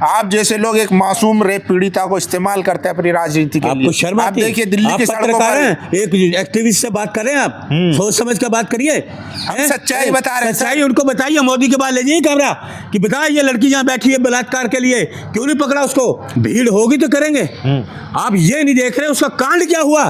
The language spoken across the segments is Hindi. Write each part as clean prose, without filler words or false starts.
आप जैसे लोग एक मासूम रेप पीड़िता को इस्तेमाल करते हैं अपनी राजनीति के लिए। आपको शर्म आप आती है? देखिए दिल्ली आप की सड़कों पत्रकार पर हैं, एक एक्टिविस्ट से बात करें आप, सोच समझ कर बात करिए। हम सच्चाई बता रहे हैं। सच्चाई उनको बताइए, मोदी के बाद ले जाइए कैमरा कि बताइए ये लड़की जहाँ बैठी है बलात्कार के लिए, क्यों नहीं पकड़ा उसको? भीड़ होगी तो करेंगे। आप ये नहीं देख रहे उसका कांड क्या हुआ,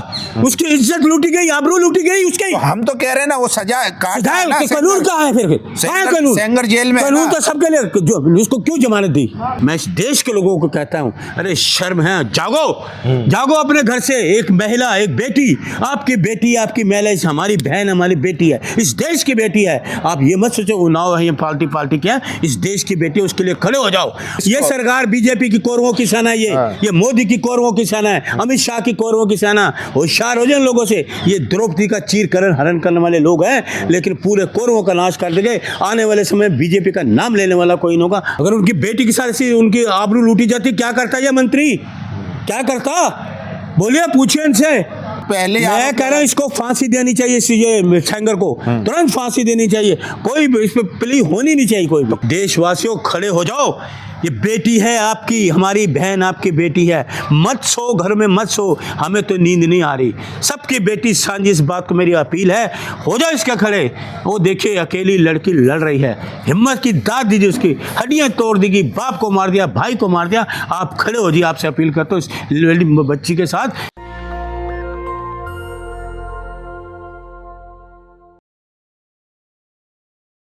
उसकी इज्जत लूटी गई, आबरू लूटी गई उसकी। हम तो कह रहे हैं ना वो सजा कानून कहाँ है? फिर कानून सेंगर जेल में कानून तो सबके लिए, जो उसको क्यों जमानत दी? मैं इस देश के लोगों को कहता हूँ, अरे शर्म है, जागो जागो अपने घर से। एक महिला, एक बेटी, आपकी बेटी, आपकी महिला, हमारी बहन, हमारी बेटी है, इस देश की बेटी है। आप ये मत सोचो उन्नाव है, ये पार्टी क्या, इस देश की बेटी, उसके लिए खड़े हो जाओ। ये सरकार बीजेपी की कौरवों की सेना, ये मोदी की कौरवों की सेना है, अमित शाह की कौरवों की सेना। होशियार हो जाए लोगों से, ये द्रौपदी का चीर करण हरण करने वाले लोग हैं, लेकिन पूरे कौरवों का नाश कर देंगे। आने वाले समय बीजेपी का नाम लेने वाला कोई नहीं होगा। अगर उनकी बेटी के साथ ऐसी उनकी आबरू लूटी जाती, क्या करता यह मंत्री, क्या करता? बोलिए, पूछिए इनसे। पहले मैं कह रहा हूं इसको फांसी देनी चाहिए, ये सेंगर को तुरंत फांसी देनी चाहिए, कोई इस पे प्ली होनी नहीं चाहिए। कोई देशवासियों खड़े हो जाओ, ये बेटी है आपकी, हमारी बहन आपकी बेटी है, मत सो घर में, मत सो, हमें तो नींद नहीं आ रही, सबकी बेटी सांझी। इस बात को मेरी अपील है, हो जाओ इसके खड़े। वो देखिए अकेली लड़की लड़ रही है, हिम्मत की दाद दीजिए, उसकी हड्डियां तोड़ देगी, बाप को मार दिया, भाई को मार दिया, आप खड़े हो जाइए। आपसे अपील करता हूँ इस बच्ची के साथ।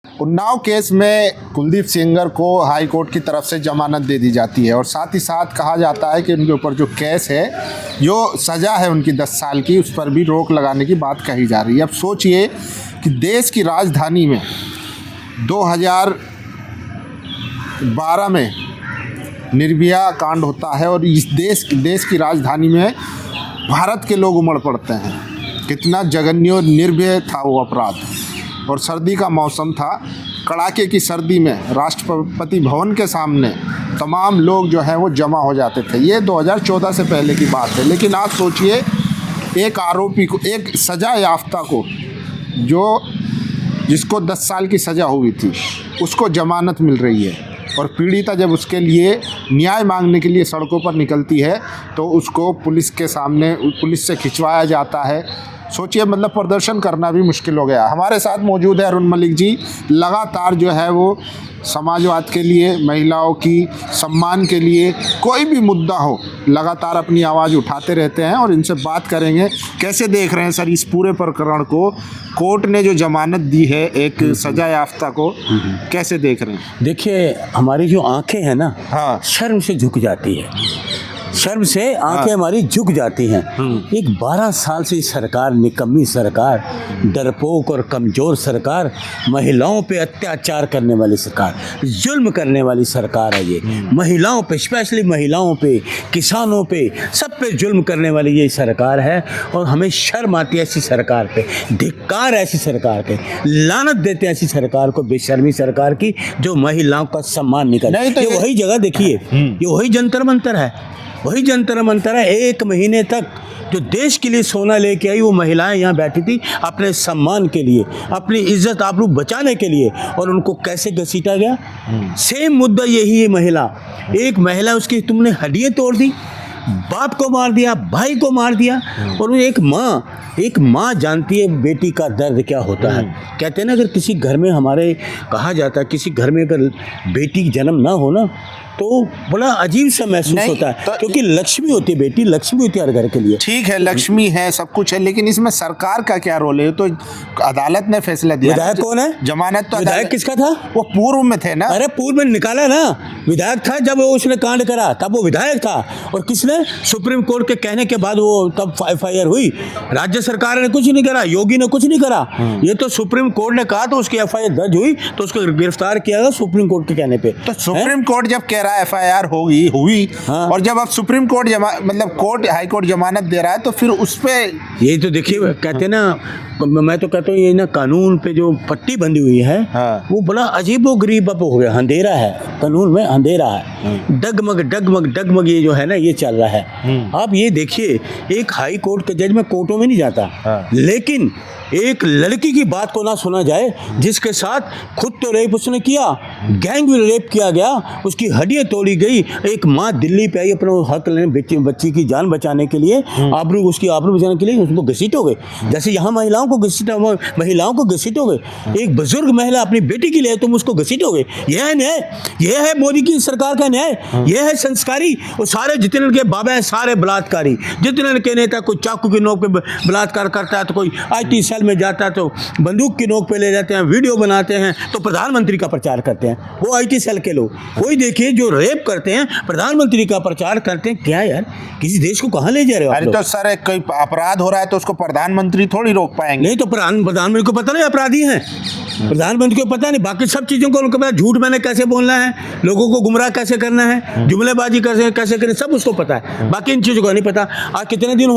उन्नाव केस में कुलदीप सेंगर को हाई कोर्ट की तरफ से जमानत दे दी जाती है और साथ ही साथ कहा जाता है कि उनके ऊपर जो केस है, जो सज़ा है उनकी 10 साल की, उस पर भी रोक लगाने की बात कही जा रही है। अब सोचिए कि देश की राजधानी में 2012 में निर्भया कांड होता है और इस देश की राजधानी में भारत के लोग उमड़ पड़ते हैं। कितना जघन्य और निर्भय था वो अपराध। और सर्दी का मौसम था, कड़ाके की सर्दी में राष्ट्रपति भवन के सामने तमाम लोग जो हैं वो जमा हो जाते थे। ये 2014 से पहले की बात है। लेकिन आप सोचिए, एक आरोपी को, एक सज़ा याफ्ता को, जिसको 10 साल की सज़ा हुई थी, उसको जमानत मिल रही है और पीड़िता जब उसके लिए न्याय मांगने के लिए सड़कों पर निकलती है तो उसको पुलिस के सामने, पुलिस से खिंचवाया जाता है। सोचिए, मतलब प्रदर्शन करना भी मुश्किल हो गया। हमारे साथ मौजूद है अरुण मलिक जी, लगातार जो है वो समाजवाद के लिए, महिलाओं की सम्मान के लिए, कोई भी मुद्दा हो, लगातार अपनी आवाज़ उठाते रहते हैं और इनसे बात करेंगे। कैसे देख रहे हैं सर इस पूरे प्रकरण को? कोर्ट ने जो जमानत दी है एक सजा याफ्ता को, कैसे देख रहे हैं? देखिए, हमारी जो आंखें हैं ना, हाँ, शर्म से झुक जाती है, शर्म से आंखें हमारी झुक जाती हैं। एक 12 साल से सरकार, निकम्मी सरकार, डरपोक और कमज़ोर सरकार, महिलाओं पे अत्याचार करने वाली सरकार, जुल्म करने वाली सरकार है ये। महिलाओं पे, स्पेशली महिलाओं पे, किसानों पे, सब पे जुल्म करने वाली ये सरकार है। और हमें शर्म आती है ऐसी सरकार पे, धिक्कार ऐसी सरकार पे, लानत देते हैं ऐसी सरकार को, बेशर्मी सरकार की, जो महिलाओं का सम्मान नहीं करती। ये वही जगह देखिए, ये वही जंतर मंतर है, वही जंतर मंतर है। 1 महीने तक जो देश के लिए सोना लेके आई वो महिलाएं यहाँ बैठी थी अपने सम्मान के लिए, अपनी इज्जत आबरू बचाने के लिए, और उनको कैसे घसीटा गया। सेम मुद्दा यही है। महिला, एक महिला, उसकी तुमने हड्डियाँ तोड़ दी, बाप को मार दिया, भाई को मार दिया। और एक माँ जानती है बेटी का दर्द क्या होता है। कहते हैं ना, अगर किसी घर में, हमारे कहा जाता है, किसी घर में अगर बेटी जन्म ना हो ना तो बड़ा अजीब सा महसूस होता है, तो क्योंकि लक्ष्मी होती है बेटी, लक्ष्मी होती है हर घर के लिए। ठीक है, लक्ष्मी है, सब कुछ है, लेकिन इसमें सरकार का क्या रोल है? तो अदालत ने फैसला दिया। विधायक कौन है? जमानत तो विधायक किसका था? वो पूर्व में थे ना। अरे पूर्व में निकाला ना, विधायक था जब वो उसने कांड करा, तब वो विधायक था। और किसने? सुप्रीम कोर्ट के कहने के बाद वो तब FIR हुई। राज्य सरकार ने कुछ नहीं करा, योगी ने कुछ नहीं करा, ये तो सुप्रीम कोर्ट ने कहा तो उसकी FIR दर्ज हुई, तो उसको गिरफ्तार किया गया सुप्रीम कोर्ट के कहने पे। तो सुप्रीम कोर्ट जब कह रहा है FIR हुई, हाँ। और जब अब सुप्रीम कोर्ट मतलब कोर्ट, हाई कोर्ट जमानत दे रहा है, तो फिर उस पे ये तो देखिए, कहते ना, मैं तो कहता हूँ ये ना, कानून पे जो पट्टी बंधी हुई है, हाँ, वो बड़ा अजीबोगरीब हो गया, अंधेरा है, कानून में अंधेरा है, डगमग डगमग डगमग ये जो है ना, ये चल रहा है। आप ये देखिए, एक हाई कोर्ट का जज में कोर्टों में नहीं जाता, लेकिन एक लड़की की बात को ना सुना जाए जिसके साथ खुद तो रेप उसने किया, गैंग रेप किया गया, उसकी हड्डी हड्डियां तोड़ी गई। एक माँ दिल्ली पे आई अपना हक लेने, बच्ची की जान बचाने के लिए, उसकी आबरू बचाने के लिए उसको घसीटोगे। जैसे यहाँ महिलाओं को घसीटोगे। एक बुजुर्ग महिला अपनी बेटी के लिए तुम उसको घसीटोगे। यह है न्याय? यह है मोदी की सरकार का न्याय? यह है संस्कारी? वो सारे जितने के बाबा हैं सारे बलात्कारी, जितने के नेता, कोई चाकू की नोक पे बलात्कार करता है तो कोई IT सेल में जाता है तो बंदूक की नोक पे ले जाते हैं, वीडियो बनाते हैं तो प्रधानमंत्री का प्रचार करते हैं वो IT सेल के लोग। कोई देखिए जो रेप करते हैं प्रधानमंत्री का प्रचार करते हैं। क्या यार, किसी देश को कहाँ ले जा रहे हो? अरे तो सर कोई अपराध हो रहा है तो उसको प्रधानमंत्री थोड़ी रोक पाएंगे। नहीं तो प्रधानमंत्री को पता नहीं अपराधी हैं, प्रधानमंत्री को पता नहीं, बाकी सब चीज़ों को उनको पता, झूठ मैंने कैसे बोलना है, लोगों को गुमराह कैसे करना है, जुमलेबाजी कैसे करनी, सब उसको पता है। बाकी इन चीज़ों को नहीं पता। आज कितने दिन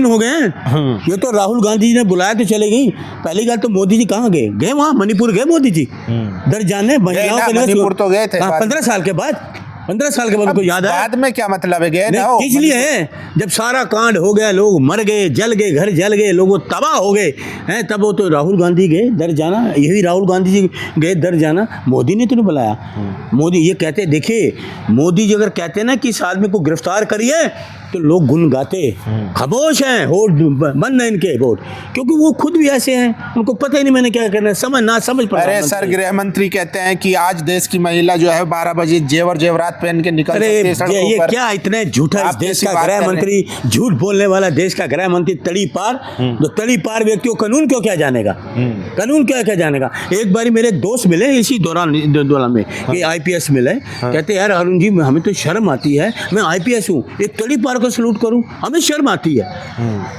हो गए हैं? ये तो राहुल गांधी जी ने बुलाया तो चले गई। पहली बात तो मोदी जी कहाँ गए वहाँ मणिपुर गए मोदी जी दर जाने महिलाओं के लिए। मणिपुर तो गए थे 15 साल के बाद उनको याद है। बाद में क्या मतलब है गए ना? इसलिए है जब सारा कांड हो गया, लोग मर गए, जल गए, घर जल गए, लोग तबाह हो गए हैं, तब वो तो राहुल गांधी गए दर जाना। यही राहुल गांधी जी गए दर जाना, मोदी ने तो नहीं बुलाया। मोदी ये कहते, देखिए मोदी जी अगर कहते ना कि इस आदमी को गिरफ्तार करिए तो लोग गुन गाते, खामोश हैं, वोट बंद है इनके वोट, क्योंकि वो खुद भी ऐसे हैं, उनको पता ही नहीं मैंने क्या करना है, समझ पड़ा। अरे सर गृह मंत्री कहते हैं कि आज देश की महिला जो है 12 बजे जेवरात पहन के निकल सकती है सड़कों ये पर। क्या इतने झूठा इस देश का गृह मंत्री, झूठ बोलने वाला देश का गृह मंत्री तड़ी पार व्यक्ति को कानून क्यों क्या जानेगा? कानून क्या जानेगा? एक बार मेरे दोस्त मिले इसी दौरान में कि IPS मिले, कहते यार अरुण जी हमें तो शर्म आती है, मैं IPS हूँ, एक तड़ी पार को सलूट करूं, हमें शर्म आती है।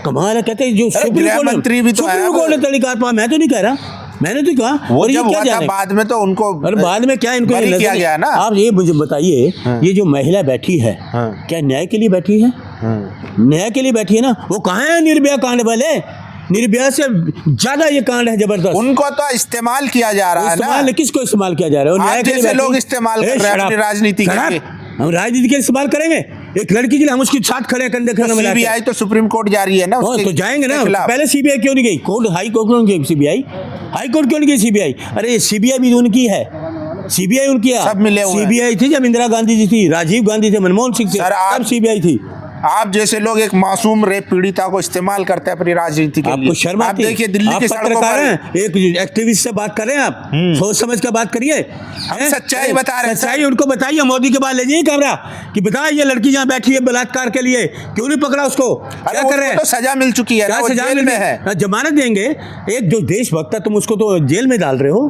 कमाल है। कहते जो सुप्रीम कोर्ट ने तरीका पा, मैं तो नहीं कह रहा, मैंने तो कहा वो जब हुआ था बाद में तो उनको, बाद में क्या इनको किया गया ना। आप ये मुझे बताइए, ये जो महिला बैठी है क्या न्याय के लिए बैठी है? न्याय के लिए बैठी है ना। वो कहाँ है निर्भया कांड वाले? निर्भया से ज्यादा ये कांड है जबरदस्त। उनको तो इस्तेमाल किया जा रहा है ना। किसको इस्तेमाल किया जा रहा है? न्याय के लिए लोग इस्तेमाल कर रहे हैं अपनी राजनीति के लिए। हम राजनीति के इस्तेमाल करेंगे? एक लड़की के लिए हम उसके साथ खड़े कंधे खड़े मिलाते हैं। CBI तो सुप्रीम कोर्ट जा रही है ना, तो जाएंगे ना। पहले CBI क्यों नहीं गई? हाई कोर्ट क्यों नहीं गई CBI? हाई कोर्ट क्यों नहीं गई CBI? अरे CBI भी उनकी है, CBI उनकी है, सब मिले हुए हैं। CBI थी जब इंदिरा गांधी जी थी, राजीव गांधी थे, मनमोहन सिंह थे, तब CBI थी। आप जैसे लोग एक मासूम रेप पीड़िता को इस्तेमाल करते हैं अपनी राजनीति के लिए। आपको शर्म आती है? देखिए दिल्ली की सड़कों पर एक एक्टिविस्ट से बात करें, आप सोच समझ कर बात करिए। हम सच्चाई बता रहे हैं। सच्चाई उनको बताइए, मोदी के बाद ले जाइए कैमरा कि बताइए ये लड़की जहाँ बैठी है बलात्कार के लिए, क्यों नहीं पकड़ा उसको? क्या कर रहे हैं? तो सजा मिल चुकी है, वो जेल में है, जमानत देंगे। एक जो देशभक्त है तुम उसको तो जेल में डाल रहे हो,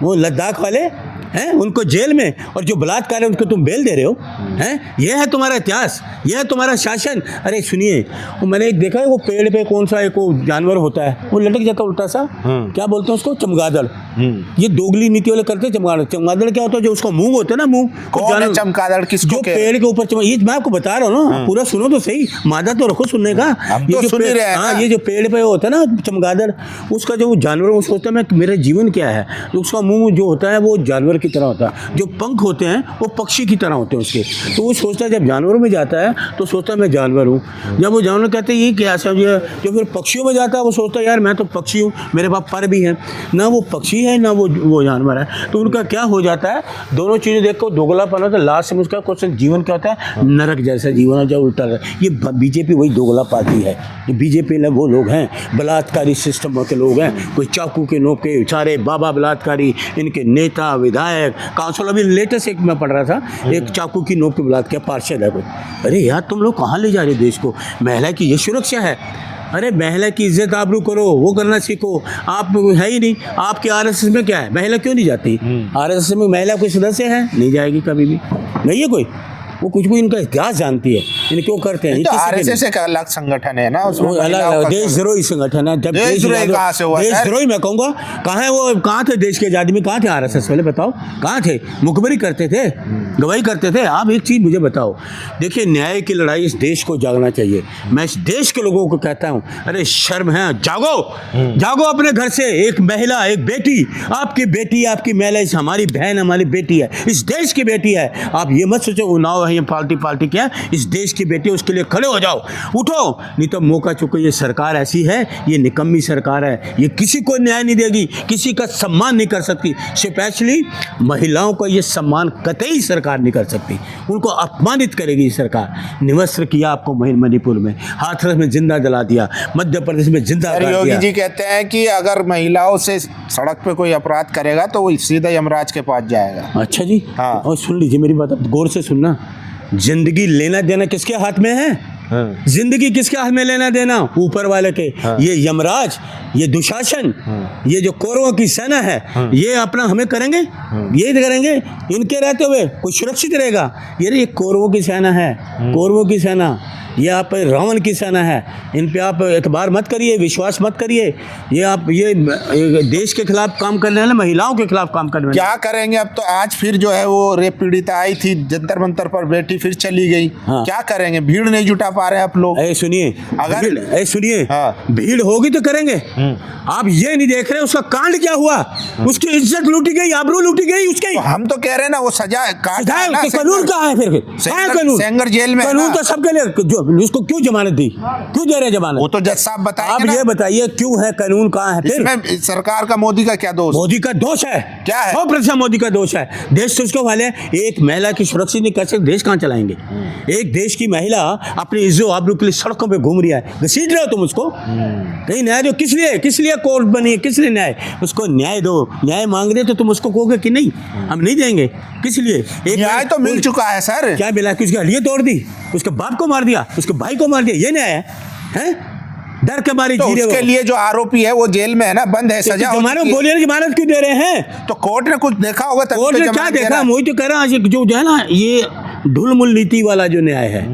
वो लद्दाख वाले हैं उनको जेल में, और जो बलात्कार है उनको तुम बेल दे रहे हो हैं? यह है तुम्हारा इतिहास, यह है तुम्हारा शासन। अरे सुनिए, वो मैंने एक देखा है, वो पेड़ पे कौन सा एक जानवर होता है वो लटक जाता उल्टा सा, क्या बोलते हैं उसको? चमगादड़। ये दोगली नीति वाले करते हैं। चमगादड़ क्या होता है? जो उसका मुंह होता है ना, मुंह चमगादड़ किसको? पेड़ के ऊपर ये मैं आपको बता रहा हूँ ना, पूरा सुनो तो सही, मादा तो रखो सुनने का। ये जो पेड़ पे होता है ना चमगादड़, उसका जो जानवर वो सोचता है मैं मेरा जीवन क्या है, उसका मुंह जो होता है वो जानवर की तरह होता है, जो पंख होते हैं वो पक्षी की तरह होते हैं उसके। तो वो सोचता है, जब जानवरों में जाता है तो सोचता है मैं जानवर हूँ। जब वो जानवर कहते हैं ये क्या समझे, जो फिर पक्षियों में जाता है वो सोचता है यार मैं तो पक्षी हूँ, मेरे पास पर भी हैं। ना वो पक्षी है ना वो जानवर है। तो उनका क्या हो जाता है, दोनों चीज़ें देख कर दोगलापन होता है। लास्ट में उसका क्वेश्चन जीवन क्या होता है? नरक जैसा जीवन है, जो उल्टा है। ये बीजेपी वही दोगला पार्टी है। ये बीजेपी में वो लोग हैं बलात्कारी सिस्टम के लोग हैं, कोई चाकू के नोक के सारे बाबा बलात्कारी, इनके नेता विधायक काउंसिल। अभी लेटेस्ट एक मैं पढ़ रहा था, एक चाकू की नोक पे बलात्कार किया पार्षद है कोई। अरे यार तुम लोग कहाँ ले जा रहे हो देश को? महिला की ये सुरक्षा है? अरे महिला की इज्जत आबरू करो, वो करना सीखो। आप है ही नहीं। आपके RSS में क्या है? महिला क्यों नहीं जाती? RSS में महिला कोई सदस्य है? नहीं जाएगी कभी भी, नहीं है कोई। वो कुछ भी इनका इतिहास जानती है, इन्हें क्यों करते हैं। तो RSS एक अलग संगठन है ना, उसमें अलग देशद्रोही संगठन है। जब देशद्रोही मैं कहूँगा, कहाँ है वो? कहाँ थे देश के आजादी में? कहाँ थे RSS वाले? बताओ कहाँ थे? मुखबरी करते थे, गवाही करते थे। आप एक चीज़ मुझे बताओ, देखिए न्याय की लड़ाई इस देश को जागना चाहिए। मैं इस देश के लोगों को कहता हूँ, अरे शर्म है, जागो, जागो अपने घर से। एक महिला, एक बेटी, आपकी बेटी, आपकी महिला, हमारी बहन, हमारी बेटी है, इस देश की बेटी है। आप ये मत सोचो उन्नाव है ये पार्टी क्या, इस देश की बेटी उसके लिए खड़े हो जाओ, उठो, नहीं तो मौका चुको। ये सरकार ऐसी है, ये निकम्मी सरकार है, ये किसी को न्याय नहीं देगी, किसी का सम्मान नहीं कर सकती, स्पेशली महिलाओं का ये सम्मान कतई सरकार नहीं कर सकती, उनको अपमानित करेगी सरकार। निवस्त्र किया आपको मणिपुर में, हाथरस में जिंदा जला दिया, मध्य प्रदेश में जिंदा कर दिया। योगी जी कहते हैं कि अगर महिलाओं से सड़क पे कोई अपराध करेगा तो वो सीधा यमराज के पास जाएगा। अच्छा जी, हाँ। और सुन लीजिए मेरी बात, गौर से सुनना, जिंदगी लेना देना किसके हाथ में है? हाँ। जिंदगी किसके हाथ में लेना देना? ऊपर वाले के। हाँ। ये यमराज, ये दुशासन, हाँ। ये जो कौरवों की सेना है, हाँ। ये अपना हमें करेंगे, ये करेंगे, इनके रहते हुए कोई सुरक्षित रहेगा? ये कौरवों की सेना है, कौरवों की सेना, ये आप रावण की सेना है, इन पे आप एतबार मत करिए, विश्वास मत करिए। ये आप ये देश के खिलाफ काम करने वाले, महिलाओं के खिलाफ काम करने वाले। क्या करेंगे अब? तो आज फिर जो है वो रेप पीड़िता आई थी जंतर मंतर पर, बेटी फिर चली गई। हाँ। क्या करेंगे? भीड़ नहीं जुटा पा रहे आप लोग। सुनिए, अगर सुनिए, हाँ। भीड़ होगी तो करेंगे। आप ये नहीं देख रहे उसका कांड क्या हुआ, उसकी इज्जत लूटी गई, आबरू लूटी गई उसकी। तो हम तो कह रहे हैं ना वो सजा काटा है ना। कानून कहाँ है? फिर कहाँ है कानून? सेंगर जेल में है कानून ना। तो सबके लिए, जो उसको क्यों जमानत दी, क्यों दे रहे जमानत? वो तो जज साहब बताएंगे आप ना। ये बताइए क्यों है, कानून कहाँ है? फिर इसमें सरकार का, मोदी का क्या दोष? मोदी का दोष है। क्या है? 100% मोदी का दोष है। देश तो उसको वाले, एक महिला की सुरक्षित नहीं कर सकते, देश कहाँ चलाएंगे? एक देश की महिला अपनी इज्जत आबरू के लिए सड़कों पे घूम रही है, घसीट रहे हो तुम उसको। नहीं, न्याय दो। किस लिए कोर्ट बनी है? किस लिए न्याय? उसको न्याय दो। न्याय मांग रहे तो तुम उसको कहोगे कि नहीं हम नहीं देंगे? किस लिए? एक न्याय तो मिल चुका है सर। क्या मिला? कि उसकी हड्डियां तोड़ दी, उसके बाप को मार दिया, उसके भाई को मार दिया, ये न्याय है? डर के मारे तो जी रहे उसके लिए जो आरोपी है वो जेल में है ना, बंद है, सजा हो चुकी है। बोलिए ना, जमानत क्यों दे रहे हैं? तो कोर्ट ने कुछ देखा होगा तभी कोर्ट तो ने क्या जमानत दे देखा? रहा है। वही तो कह रहा हूं, जो है ना, ये ढुलमुल नीति वाला जो न्याय है,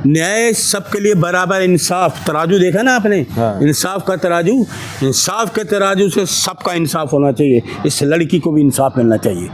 न्याय सबके लिए बराबर, इंसाफ, तराजू देखा ना आपने? हाँ। इंसाफ का तराजू, इंसाफ के तराजू से सबका इंसाफ होना चाहिए, इस लड़की को भी इंसाफ मिलना चाहिए।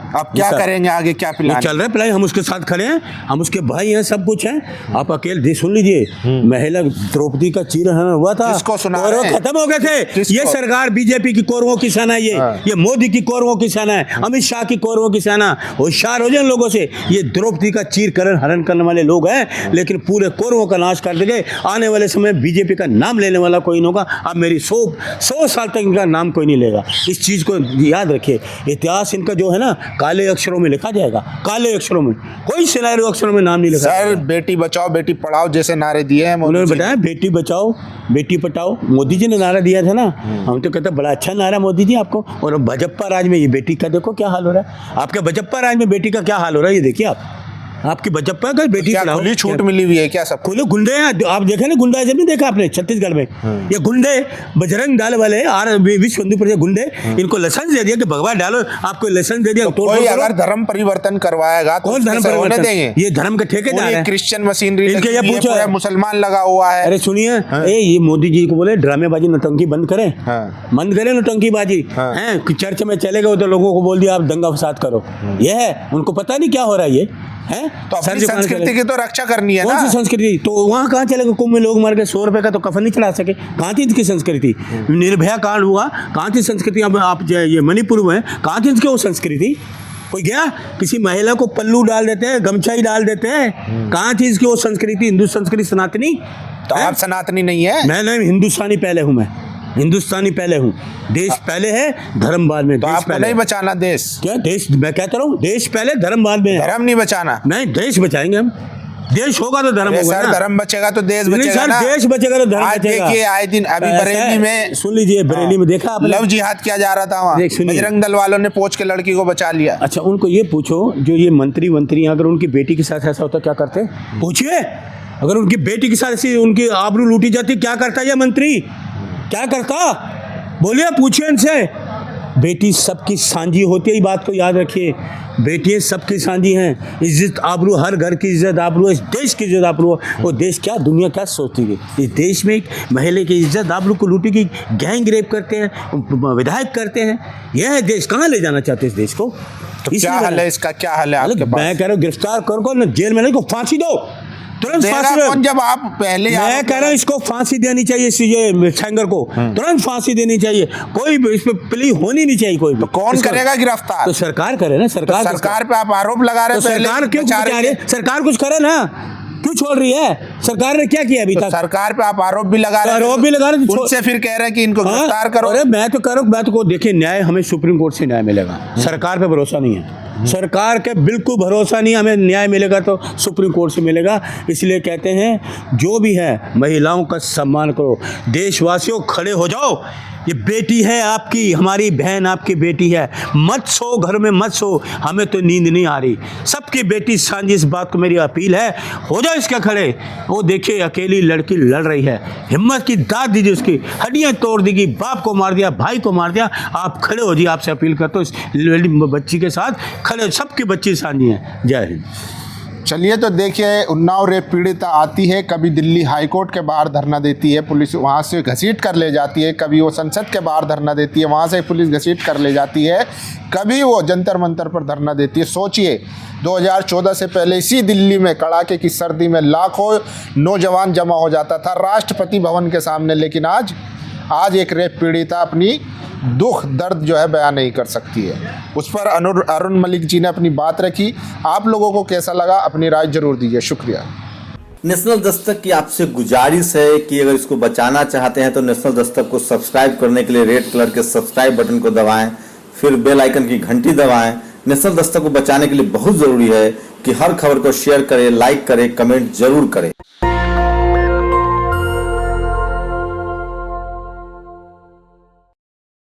अब क्या करेंगे आगे? क्या वो प्लान चल रहा है प्लान, हम उसके साथ खड़े हैं, हम उसके भाई हैं, सब कुछ है। आप अकेले सुन लीजिए, महिला द्रौपदी का चीरहरण हुआ था, किसको सुना कौरव रहे हैं? खत्म हो गए थे। किसको? ये सरकार बीजेपी की कौरवों की सेना है, हाँ। ये मोदी की कौरवों की सेना है, अमित शाह की कौरवों की सेना। होशियार हो जाए लोगों से, ये द्रौपदी का चीरकरण हरण करने वाले लोग हैं, लेकिन पूरे कौरवों का नाश कर देंगे। आने वाले समय बीजेपी का नाम लेने वाला कोई नहीं होगा। अब मेरी 100 साल तक इनका नाम कोई नहीं लेगा। इस चीज को याद रखिए, इतिहास इनका जो है ना, काले अक्षरों में लिखा जाएगा, काले अक्षरों में, कोई सुनहरे अक्षरों में नाम नहीं लिखा सर? जाएगा। बेटी बचाओ बेटी पढ़ाओ जैसे नारे दिए हैं मोदी उन्होंने जी। बताया बेटी बचाओ बेटी पढ़ाओ, मोदी जी ने नारा दिया था ना, हम तो कहते बड़ा अच्छा नारा मोदी जी आपको। और भाजपा राज में ये बेटी का देखो क्या हाल हो रहा है, आपके भाजपा राज में बेटी का क्या हाल हो रहा है, ये देखिए आप। आपकी भाजपा का बेटी क्या पढ़ाओ, खुली छूट मिली हुई है क्या सब? खुले गुंडे हैं। आप देखे ना, गुंडा जब नहीं देखा आपने छत्तीसगढ़ में? ये गुंडे, बजरंग दल वाले, विश्व हिंदू परिषद गुंडे, इनको लाइसेंस दे दिया कि भगवान डालो, आपको लाइसेंस दे दिया। तो कोई अगर धर्म परिवर्तन करवाएगा तो कौन धर्म उसके होने परिवर्तन? देंगे? ये धर्म के ठेकेदार है। क्रिश्चियन मशीनरी इनके ये पूछो, पूरा मुसलमान लगा हुआ है। अरे सुनिए, ये मोदी जी को बोले ड्रामेबाजी नौटंकी बंद करें, हाँ। बंद करें नौटंकीबाजी। हाँ। हैं कि चर्च में चले गए तो लोगों को बोल दिया आप दंगा फसाद करो, ये है, उनको पता नहीं क्या हो रहा है ये है। तो अपनी संस्कृति की तो रक्षा करनी है कौन ना। सी संस्कृति? तो वहाँ कहाँ चले गए? कुंभ में लोग मर गए, 100 रुपए का तो कफन नहीं चढ़ा सके, कहाँ थी इनकी संस्कृति? निर्भया कांड हुआ, कहाँ थी संस्कृति? अब आप ये मणिपुर में, कहाँ थी इनकी वो संस्कृति? कोई गया? किसी महिला को पल्लू डाल देते हैं, गमछा ही डाल देते हैं, कहाँ थी इसकी वो संस्कृति, हिंदू संस्कृति, सनातनी? तो आप सनातनी नहीं है? मैं हिंदुस्तानी पहले हूँ, मैं हिंदुस्तानी पहले हूँ। देश पहले है, धर्म बाद में। तो देश आपको पहले नहीं बचाना देश? क्या देश? मैं कहता रहा हूँ देश पहले, धर्म बाद में है। धर्म नहीं बचाना? नहीं, देश बचाएंगे हम। देश होगा तो धर्म होगा सर, ना। धर्म बचेगा तो देश नहीं बचेगा सर, ना। देश बचेगा तो धर्म आज बचेगा। देखिए आए दिन अभी बरेली में, सुन लीजिए, बरेली में देखा आपने? लव जिहाद किया जा रहा था वहाँ, देख सुनिए। बजरंग दल वालों ने पोंछ के लड़की को बचा लिया। अच्छा, उनको ये पूछो, जो ये मंत्री अगर उनकी बेटी के साथ ऐसा होता क्या करते? पूछिए, अगर उनकी बेटी के साथ ऐसी उनकी आबरू लूटी जाती क्या करता ये मंत्री? क्या करता? बोलिए, पूछिए इनसे। बेटी सबकी सांझी होती है, ये बात को याद रखिए। बेटियां सबकी सांझी हैं। इज्जत आबरू, हर घर की इज्जत आबरू, इस देश की इज्जत आबरू। वो देश क्या, दुनिया क्या सोचती है? इस देश में एक महिला की इज्जत आबरू को लूटी की, गैंग रेप करते हैं, विधायक करते हैं। यह है देश, कहाँ ले जाना चाहते हैं इस देश को? तो क्या हल है इसका? क्या हल है आपके पास? मैं कह रहा हूँ गिरफ्तार करो, ना जेल में नहीं को फांसी दो, तुरंत देगा फांसी कौन जब आप पहले मैं कह रहा हूँ इसको फांसी देनी चाहिए, ये सेंगर को तुरंत फांसी देनी चाहिए, कोई इस पे प्ली होनी नहीं चाहिए कोई भी। कौन करेगा गिरफ्तार? तो सरकार करे ना, सरकार सरकार पे आप आरोप लगा रहे तो हैं, पहले सरकार क्यों बचा बचा रही रही है। है? सरकार कुछ करे ना, क्यों छोड़ रही है? सरकार ने क्या किया अभी तक? सरकार पे आप आरोप भी लगा रहे हैं, आरोप भी लगा रहे हैं, तो उनसे फिर कह रहे हैं कि इनको हाँ? गिरफ्तार करो। अरे मैं तो करूँ, मैं तो को देखिए, न्याय हमें सुप्रीम कोर्ट से न्याय मिलेगा, सरकार पे भरोसा नहीं है, सरकार के बिल्कुल भरोसा नहीं, हमें न्याय मिलेगा तो सुप्रीम कोर्ट से मिलेगा। इसलिए कहते हैं जो भी है महिलाओं का सम्मान करो, देशवासियों खड़े हो जाओ, ये बेटी है आपकी, हमारी बहन आपकी बेटी है, मत सो घर में, मत सो, हमें तो नींद नहीं आ रही, सबकी बेटी सांझी, इस बात को मेरी अपील है, हो जाओ इसके खड़े। वो देखिए अकेली लड़की लड़ रही है, हिम्मत की दाद दीजिए, उसकी हड्डियां तोड़ देगी, बाप को मार दिया, भाई को मार दिया, आप खड़े हो जाइए, आपसे अपील करता हूँ इस बच्ची के साथ खड़े, सबकी बच्ची सांझी है। जय हिंद। चलिए तो देखिए, उन्नाव रेप पीड़िता आती है, कभी दिल्ली हाई कोर्ट के बाहर धरना देती है, पुलिस वहाँ से घसीट कर ले जाती है, कभी वो संसद के बाहर धरना देती है, वहाँ से पुलिस घसीट कर ले जाती है, कभी वो जंतर मंतर पर धरना देती है। सोचिए 2014 से पहले इसी दिल्ली में कड़ाके की सर्दी में लाखों नौजवान जमा हो जाता था राष्ट्रपति भवन के सामने, लेकिन आज एक रेप पीड़िता अपनी दुख दर्द जो है बयान नहीं कर सकती है। उस पर अरुण मलिक जी ने अपनी बात रखी। आप लोगों को कैसा लगा, अपनी राय जरूर दीजिए। शुक्रिया। नेशनल दस्तक की आपसे गुजारिश है कि अगर इसको बचाना चाहते हैं तो नेशनल दस्तक को सब्सक्राइब करने के लिए रेड कलर के सब्सक्राइब बटन को दबाएं, फिर बेल आइकन की घंटी दबाएं। नेशनल दस्तक को बचाने के लिए बहुत जरूरी है कि हर खबर को शेयर करें, लाइक करें, कमेंट जरूर करें।